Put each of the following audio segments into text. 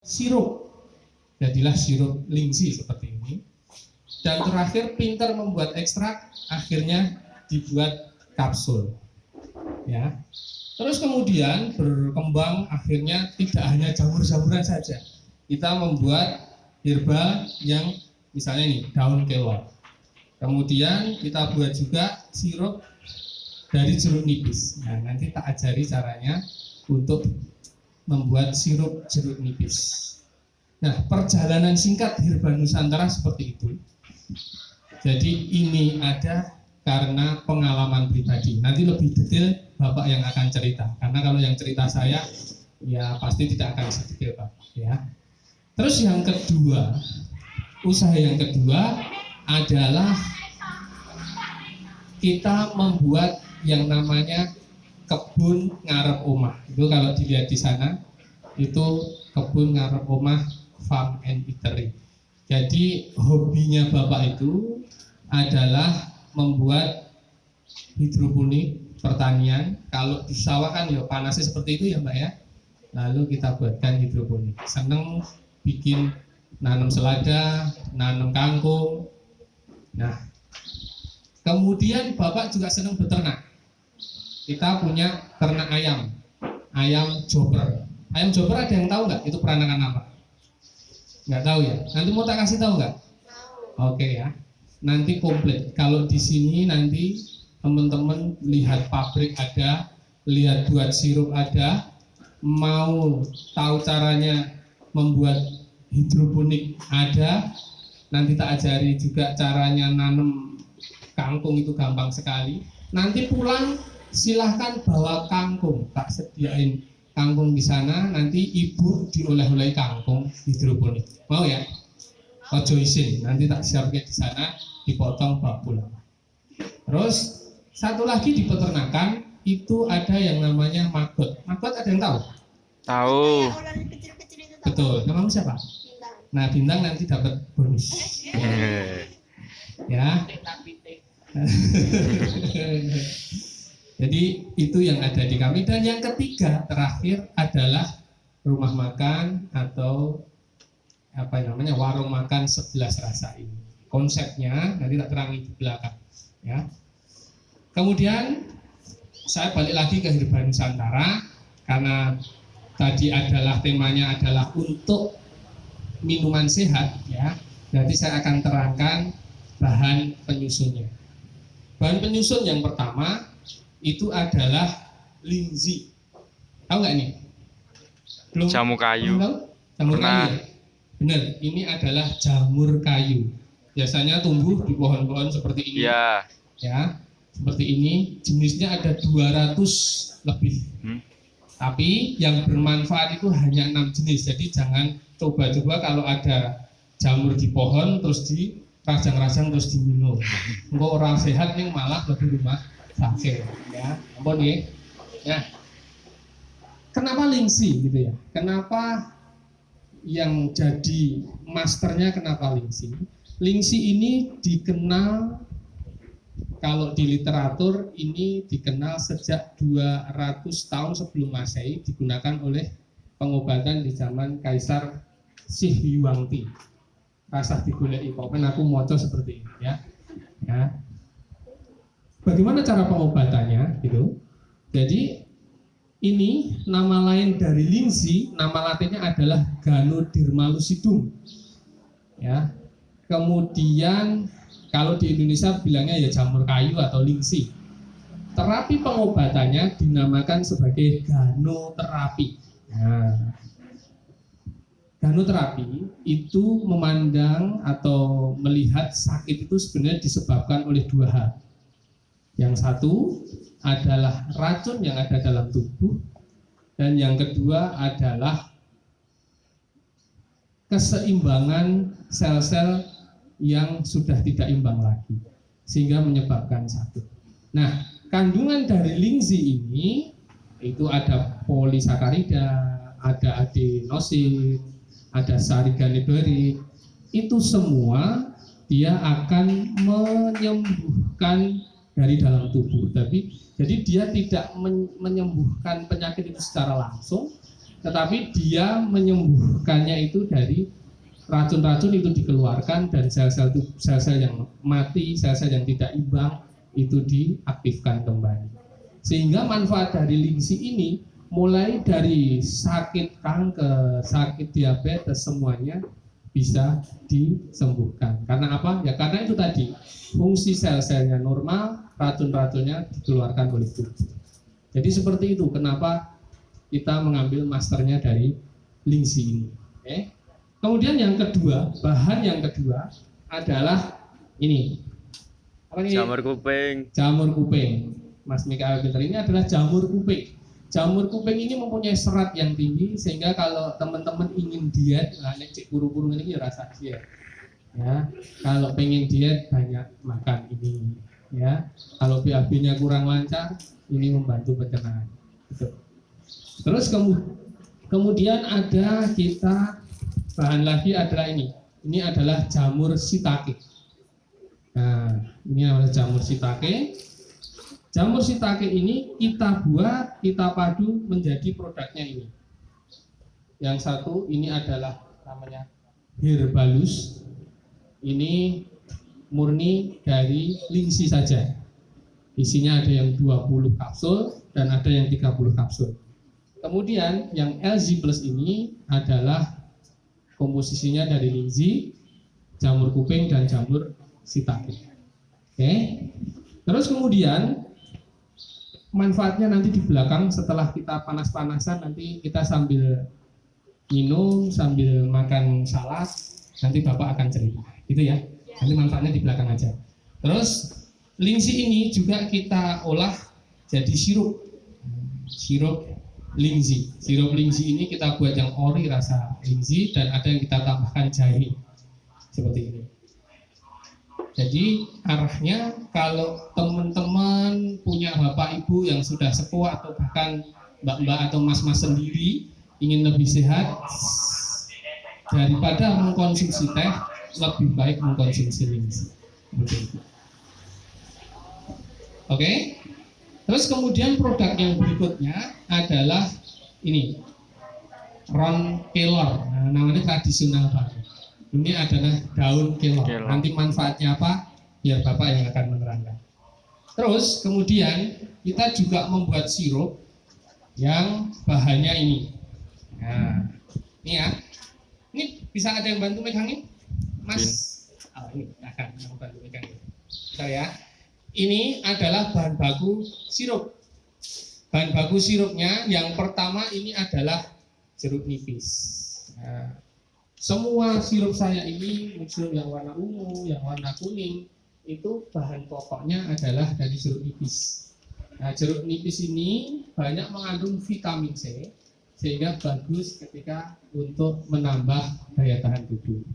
sirup, jadilah sirup lingsi seperti ini. Dan terakhir pintar membuat ekstrak, akhirnya dibuat kapsul. Ya. Terus kemudian berkembang, akhirnya tidak hanya jamur-jamuran saja. Kita membuat herbal yang misalnya ini daun kelor. Kemudian kita buat juga sirup dari jeruk nipis. Nah, nanti tak ajari caranya untuk membuat sirup jeruk nipis. Nah, perjalanan singkat herbal Nusantara seperti itu. Jadi ini ada karena pengalaman pribadi. Nanti lebih detail Bapak yang akan cerita. Karena kalau yang cerita saya, ya pasti tidak akan sedetail Pak. Ya. Terus yang kedua, usaha yang kedua adalah kita membuat yang namanya kebun ngarep omah. Itu kalau dilihat di sana, itu kebun ngarep omah farm and eatery. Jadi hobinya Bapak itu adalah membuat hidroponik pertanian. Kalau di sawah kan ya panasnya seperti itu ya Mbak ya. Lalu kita buatkan hidroponik. Seneng bikin nanam selada, nanam kangkung. Nah, kemudian Bapak juga senang beternak. Kita punya ternak ayam, ayam jobber. Ayam jobber ada yang tahu nggak? Itu peranakan apa? Nggak tahu ya. Nanti mau tak kasih tahu nggak? Oke ya. Nanti komplit. Kalau di sini nanti teman-teman lihat pabrik ada, lihat buat sirup ada, mau tahu caranya membuat hidroponik ada, nanti tak ajari juga caranya nanam kangkung itu gampang sekali. Nanti pulang silahkan bawa kangkung, tak sediain kangkung di sana, nanti ibu dioleh-oleh kangkung hidroponik. Mau ya? Ojo isin, nanti tak siapkan di sana, dipotong bawa pulang. Terus satu lagi di peternakan itu ada yang namanya maggot. Maggot ada yang tahu? Tahu. Betul. Namamu siapa? Nah, Bintang nanti dapat bonus. Ya. Jadi itu yang ada di kami. Dan yang ketiga terakhir adalah rumah makan atau apa namanya warung makan 11 rasa ini. Konsepnya nanti tak terangi di belakang. Ya. Kemudian saya balik lagi ke Herbal Nusantara karena tadi adalah temanya adalah untuk minuman sehat ya. Jadi saya akan terangkan bahan penyusunnya. Bahan penyusun yang pertama itu adalah linzi. Tahu nggak nih? Belum? Jamu kayu. Tahu? Jamur kayu. Ya? Benar, ini adalah jamur kayu. Biasanya tumbuh di pohon-pohon seperti ini. Iya. Ya, seperti ini. Jenisnya ada 200 lebih. Tapi yang bermanfaat itu hanya 6 jenis. Jadi jangan coba-coba kalau ada jamur di pohon terus di rajang-rajang terus diminum. Engko orang sehat nih malah lebih rumah sakit ya. Ampun nggih. Ya. Kenapa lingsi gitu ya? Kenapa yang jadi masternya kenapa lingsi? Lingsi ini dikenal kalau di literatur ini dikenal sejak 200 tahun sebelum Masehi digunakan oleh pengobatan di zaman Kaisar Sihwiwangti. Rasah digoleki kok kan aku moco seperti ini ya. Ya. Bagaimana cara pengobatannya gitu? Jadi ini nama lain dari lingsi, nama latinnya adalah Ganoderma lucidum. Ya. Kemudian kalau di Indonesia bilangnya ya jamur kayu atau lingsi. Terapi pengobatannya dinamakan sebagai ganoterapi. Nah, ganoterapi itu memandang atau melihat sakit itu sebenarnya disebabkan oleh dua hal. Yang satu adalah racun yang ada dalam tubuh dan yang kedua adalah keseimbangan sel-sel yang sudah tidak imbang lagi sehingga menyebabkan sakit. Nah, kandungan dari lingzi ini itu ada polisakarida, ada adenosin, ada sariganidori. Itu semua dia akan menyembuhkan dari dalam tubuh. Jadi dia tidak menyembuhkan penyakit itu secara langsung, tetapi dia menyembuhkannya itu dari racun-racun itu dikeluarkan dan sel-sel yang mati, sel-sel yang tidak imbang itu diaktifkan kembali. Sehingga manfaat dari lingsi ini mulai dari sakit kanker, sakit diabetes semuanya bisa disembuhkan. Karena apa? Ya karena itu tadi, fungsi sel-selnya normal, racun-racunnya dikeluarkan oleh tubuh. Jadi seperti itu kenapa kita mengambil masternya dari lingsi ini. Oke. Kemudian yang kedua, bahan yang kedua adalah ini. Apa ini? Jamur kuping. Jamur kuping. Mas Mikael Peter, ini adalah jamur kuping. Jamur kuping ini mempunyai serat yang tinggi sehingga kalau teman-teman ingin diet, nah cek guru-guru ini ya rasa diet. Ya, kalau pengen diet banyak makan ini. Ya, kalau BAB-nya kurang lancar, ini membantu pencernaan. Gitu. Terus kemudian ada kita bahan lagi adalah ini. Ini adalah jamur shiitake. Nah, ini adalah jamur shiitake. Jamur shiitake ini kita buat, kita padu menjadi produknya ini. Yang satu ini adalah namanya Herbalus. Ini murni dari lingsi saja. Isinya ada yang 20 kapsul dan ada yang 30 kapsul. Kemudian yang LZ Plus ini adalah komposisinya dari lingsi, jamur kuping dan jamur shiitake. Oke. Terus kemudian manfaatnya nanti di belakang setelah kita panas-panasan nanti kita sambil minum, sambil makan salad, nanti Bapak akan cerita. Gitu ya. Nanti manfaatnya di belakang aja. Terus lingsi ini juga kita olah jadi sirup. Sirup lingsi. Sirup lingsi ini kita buat yang ori rasa lingsi dan ada yang kita tambahkan jahe. Seperti ini. Jadi arahnya kalau teman-teman punya bapak ibu yang sudah sepuh atau bahkan mbak-mbak atau mas-mas sendiri ingin lebih sehat, daripada mengkonsumsi teh, lebih baik mengkonsumsi lingsi. Oke. Terus kemudian produk yang berikutnya adalah ini, ron kelor. Nah, namanya tradisional banget. Ini adalah daun kelor. Nanti manfaatnya apa? Biar Bapak yang akan menerangkan. Terus kemudian kita juga membuat sirup yang bahannya ini. Nah, ini ya. Ini bisa ada yang bantu megangin? Mas. Oh, ini akan bantu megangin. Bentar ya. Ini adalah bahan baku sirup. Bahan baku sirupnya yang pertama ini adalah jeruk nipis. Nah, semua sirup saya ini, sirup yang warna ungu, yang warna kuning, itu bahan pokoknya adalah dari jeruk nipis. Nah, jeruk nipis ini banyak mengandung vitamin C, sehingga bagus ketika untuk menambah daya tahan tubuh.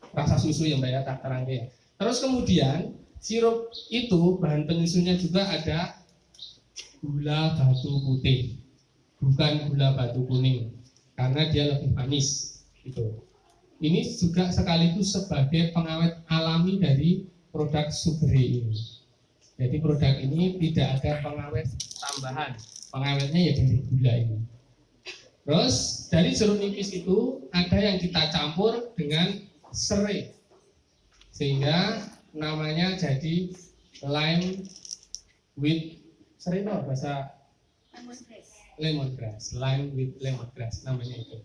Rasa susu yang banyak tak terangkai. Terus kemudian sirup itu bahan penyusunnya juga ada gula batu putih, bukan gula batu kuning, karena dia lebih manis. Gitu. Ini juga sekaligus sebagai pengawet alami dari produk Sugri ini. Jadi produk ini tidak ada pengawet tambahan, pengawetnya ya dari gula ini. Terus dari jeruk nipis itu ada yang kita campur dengan serai, sehingga namanya jadi lime with serai itu bahasa lemongrass, lime with lemongrass namanya itu.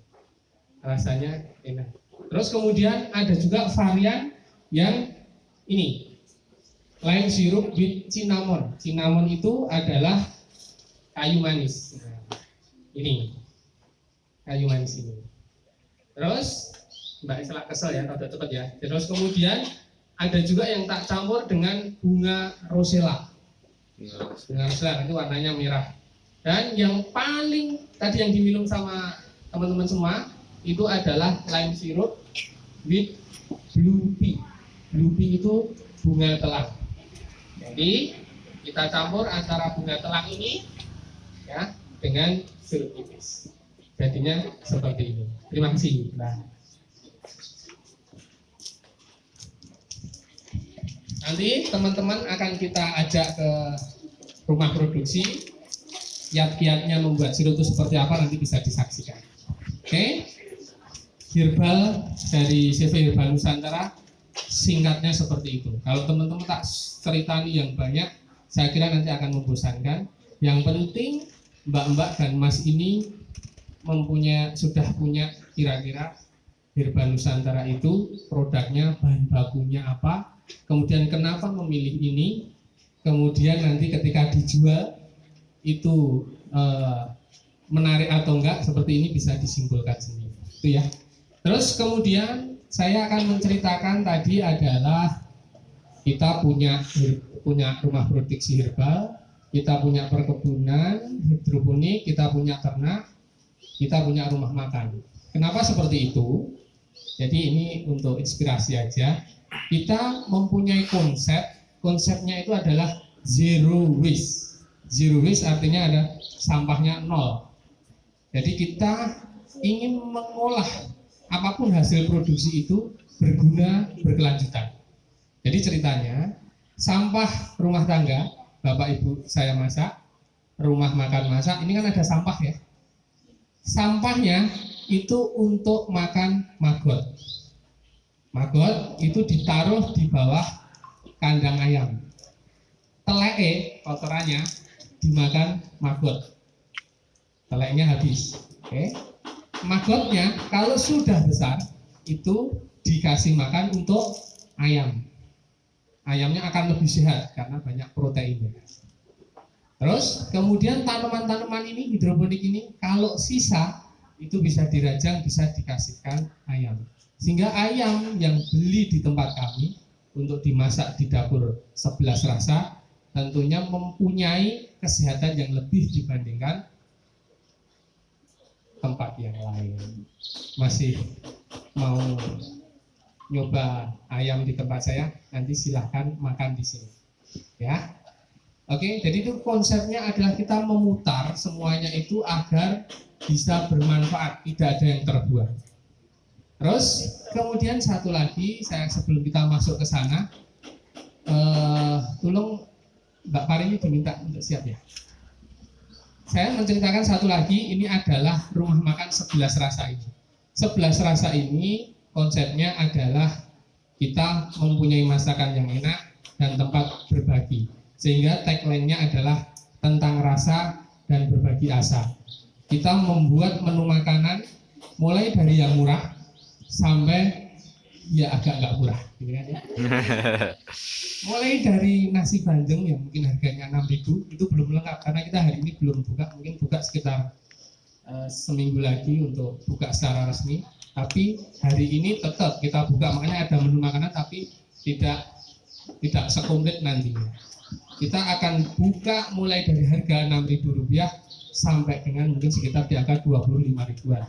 Rasanya enak. Terus kemudian ada juga varian yang ini, lime syrup with cinnamon. Cinnamon itu adalah kayu manis. Nah, ini kayu manis ini. Terus Mbak Isla kesel ya, rada cepet ya. Terus kemudian ada juga yang tak campur dengan bunga rosella. Bunga rosella itu warnanya merah. Dan yang paling tadi yang diminum sama teman-teman semua itu adalah lime syrup with blue pea. Blue pea itu bunga telang. Jadi kita campur antara bunga telang ini ya dengan jeruk nipis. Jadinya seperti ini. Terima kasih. Nah, nanti teman-teman akan kita ajak ke rumah produksi. Kiat-kiatnya membuat sirup itu seperti apa nanti bisa disaksikan. Oke, herbal dari CV Herbal Nusantara singkatnya seperti itu. Kalau teman-teman tak ceritani yang banyak, saya kira nanti akan membosankan. Yang penting Mbak-mbak dan Mas ini sudah punya kira-kira Herbal Nusantara itu produknya, bahan bakunya apa, kemudian kenapa memilih ini, kemudian nanti ketika dijual itu menarik atau enggak, seperti ini bisa disimpulkan sendiri. Itu ya. Terus kemudian saya akan menceritakan tadi adalah kita punya rumah produksi herbal, kita punya perkebunan hidroponik, kita punya ternak, kita punya rumah makan. Kenapa seperti itu? Jadi ini untuk inspirasi aja. Kita mempunyai konsepnya itu adalah zero waste. Zero waste artinya ada sampahnya nol. Jadi kita ingin mengolah apapun hasil produksi itu berguna, berkelanjutan. Jadi ceritanya, sampah rumah tangga, Bapak Ibu saya masak, rumah makan masak, ini kan ada sampah ya. Sampahnya itu untuk makan maggot. Maggot itu ditaruh di bawah kandang ayam. Teleke, kotorannya dimakan maggot. Teleknya habis. Oke. Maggotnya kalau sudah besar itu dikasih makan untuk ayam. Ayamnya akan lebih sehat karena banyak proteinnya. Terus kemudian tanaman-tanaman ini, hidroponik ini, kalau sisa itu bisa dirajang, bisa dikasihkan ayam. Sehingga ayam yang beli di tempat kami untuk dimasak di dapur 11 rasa tentunya mempunyai kesehatan yang lebih dibandingkan tempat yang lain. Masih mau nyoba ayam di tempat saya, nanti silahkan makan di sini ya. Oke, jadi itu konsepnya adalah kita memutar semuanya itu agar bisa bermanfaat, tidak ada yang terbuang. Terus kemudian satu lagi, saya sebelum kita masuk ke sana, tolong Mbak Parini diminta untuk siap ya. Saya menceritakan satu lagi, ini adalah rumah makan 11 rasa ini. 11 rasa ini konsepnya adalah kita mempunyai masakan yang enak dan tempat berbagi. Sehingga tagline-nya adalah tentang rasa dan berbagi asa. Kita membuat menu makanan mulai dari yang murah sampai ya agak nggak murah, gitu kan ya. Mulai dari nasi bandeng yang mungkin harganya 6.000 itu belum lengkap karena kita hari ini belum buka, mungkin buka sekitar seminggu lagi untuk buka secara resmi. Tapi hari ini tetap kita buka, makanya ada menu makanan tapi tidak sekomplit nantinya. Kita akan buka mulai dari harga Rp6.000 sampai dengan mungkin sekitar di angka 25 ribuan.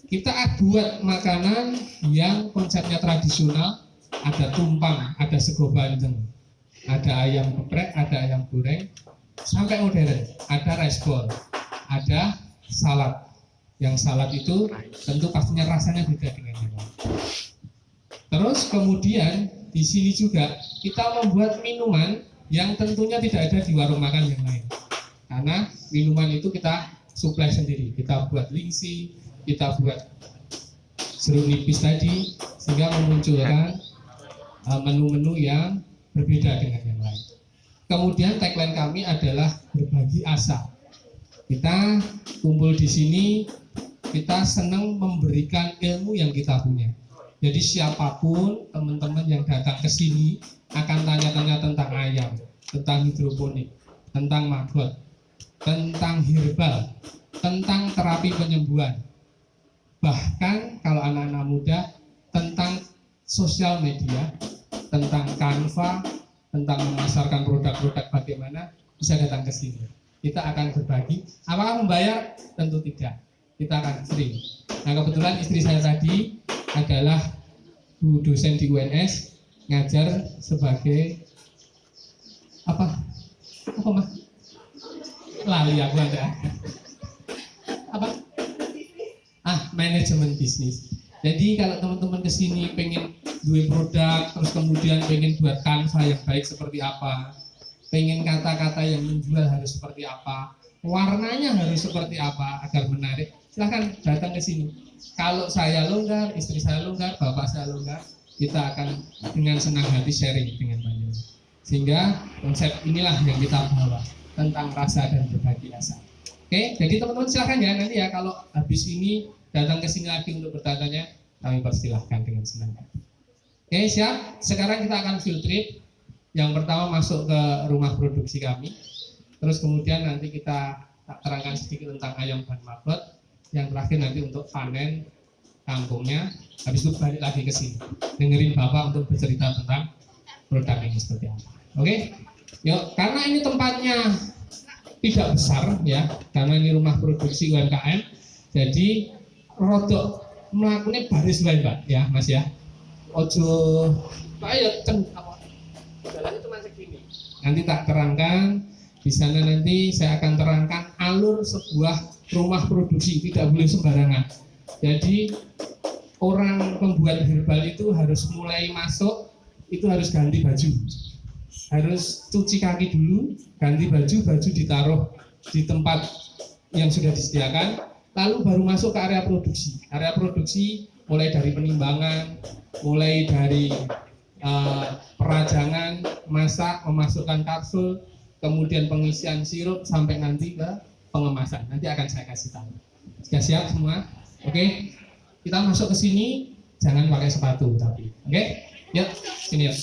Kita buat makanan yang konsepnya tradisional, ada tumpang, ada sego bandeng, ada ayam geprek, ada ayam goreng, sampai modern, ada rice ball, ada salad. Yang salad itu tentu pastinya rasanya beda dengan yang lain. Terus kemudian di sini juga kita membuat minuman yang tentunya tidak ada di warung makan yang lain. Karena minuman itu kita suplai sendiri. Kita buat lingsi, kita buat jeruk nipis tadi, sehingga memunculkan menu-menu yang berbeda dengan yang lain. Kemudian tagline kami adalah berbagi asa. Kita kumpul di sini, kita senang memberikan ilmu yang kita punya. Jadi siapapun teman-teman yang datang ke sini akan tanya-tanya tentang ayam, tentang hidroponik, tentang maggot, tentang herbal, tentang terapi penyembuhan. Bahkan kalau anak-anak muda tentang sosial media, tentang Canva, tentang memasarkan produk-produk bagaimana, bisa datang ke sini. Kita akan berbagi. Apakah membayar? Tentu tidak. Kita akan free. Nah kebetulan istri saya tadi adalah Bu dosen di UNS, ngajar sebagai apa mah? Lali aku ada. Apa? Manajemen bisnis. Jadi kalau teman-teman kesini pengen duit produk, terus kemudian pengen buat Canva yang baik seperti apa, pengen kata-kata yang menjual harus seperti apa, warnanya harus seperti apa agar menarik, silahkan datang ke sini. Kalau saya longgar, istri saya longgar, bapak saya longgar, kita akan dengan senang hati sharing dengan panjenengan. Sehingga konsep inilah yang kita bawa tentang rasa dan berbagi asa. Oke, jadi teman-teman silahkan ya nanti ya kalau habis ini datang ke sini lagi untuk bertanya, kami persilahkan dengan senang hati. Oke, siap. Sekarang kita akan field trip. Yang pertama masuk ke rumah produksi kami. Terus kemudian nanti kita terangkan sedikit tentang ayam dan mabot. Yang terakhir nanti untuk panen kampungnya. Habis itu balik lagi ke sini. Dengerin Bapak untuk bercerita tentang produk ini seperti apa. Oke? Yuk, karena ini tempatnya tidak besar ya, karena ini rumah produksi UMKM. Jadi rodok melakukannya baris wae, Mbak, ya, Mas ya. Ojo Pak ya jalannya cuma segini. Nanti tak terangkan di sana, nanti saya akan terangkan alur sebuah rumah produksi, tidak boleh sembarangan. Jadi orang pembuat herbal itu harus mulai masuk, itu harus ganti baju, harus cuci kaki dulu, ganti baju, baju ditaruh di tempat yang sudah disediakan, lalu baru masuk ke area produksi. Area produksi mulai dari penimbangan, mulai dari perajangan, masak, memasukkan kapsul, kemudian pengisian sirup sampai nanti ke pengemasan. Nanti akan saya kasih tahu. Sudah siap semua? Oke. Kita masuk ke sini, jangan pakai sepatu tapi. Oke? Yuk, sini yuk.